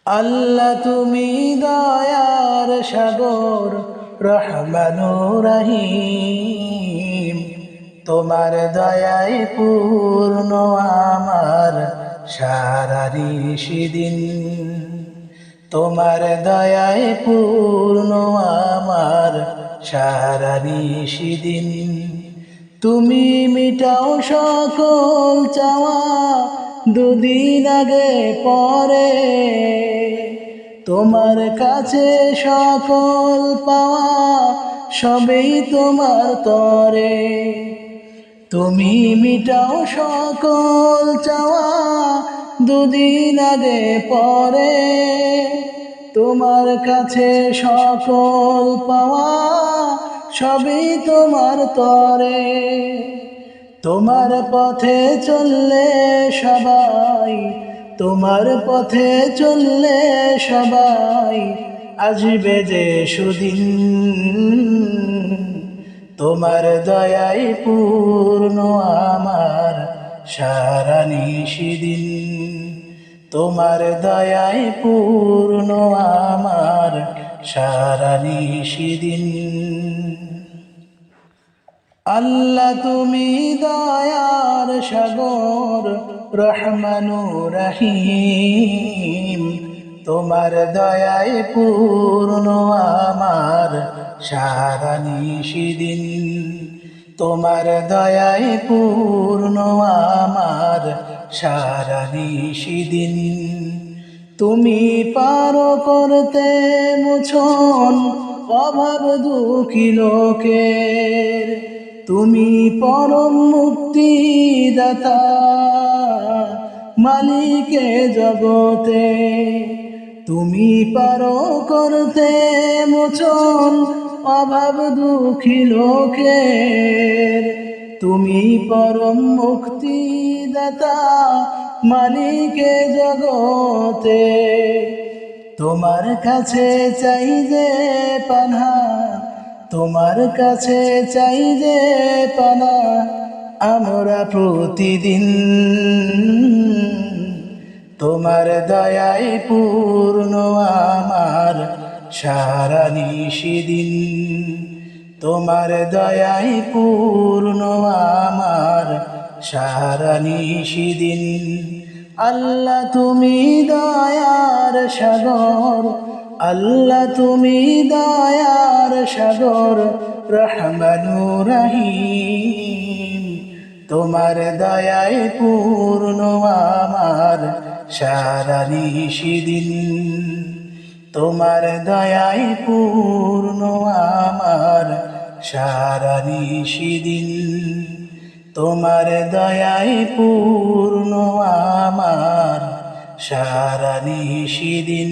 আল্লাহ তুমি দয়ার সাগর, রহমানুর রহিম। তোমার দয়ায় পূর্ণ আমার সারা নিশিদিন। তোমার দয়ায় পূর্ণ আমার সারা নিশিদিন। তুমি মিটাও সকল চাওয়া দুদিন আগে পরে, তোমার কাছে সকল পাওয়া সবেই তোমার তরে। তুমি মিটাও সকল চাওয়া দুদিন আগে পরে, তোমার কাছে সকল পাওয়া সবই তোমার তরে। তোমার পথে চললে সবাই, তোমার পথে চললে সবাই আসবে যে সুদিন। তোমার দয়ায় পূর্ণ আমার সারা নিশিদিন। তোমার দয়ায় পূর্ণ আমার সারা নিশিদিন। আল্লাহ তুমি দয়ার সাগর, রহমানুর রহিম। তোমার দয়ায় পূর্ণ আমার সারা নিশিদিন। তোমার দয়ায় পূর্ণ আমার সারা নিশিদিন। তুমি পারো করতে মোচন অভাব দুঃখী লোকের। তুমি পরম মুক্তিদাতা, মালিকে জগতে। তুমি পারো করতে মোচন অভাব দুঃখী লোকের। তুমি পরম মুক্তিদাতা, মালিকে জগতে। তোমার কাছে চাই যে পানা, তোমার কাছে চাই যে পানা আমরা প্রতিদিন। তোমার দয়ায় পূর্ণ আমার সারা নিশিদিন। তোমার দয়ায় পূর্ণ আমার সারা নিশিদিন। আল্লাহ তুমি দয়ার সাগর, আল্লাহ তুমি দয়ার সাগর, রহমানুর রহিম। তোমার দয়ায় পূর্ণ আমার সারা নিশিদিন। তোমার দয়ায় পূর্ণ আমার সারা নিশিদিন। তোমার দয়ায় পূর্ণ আমার সারা নিশিদিন।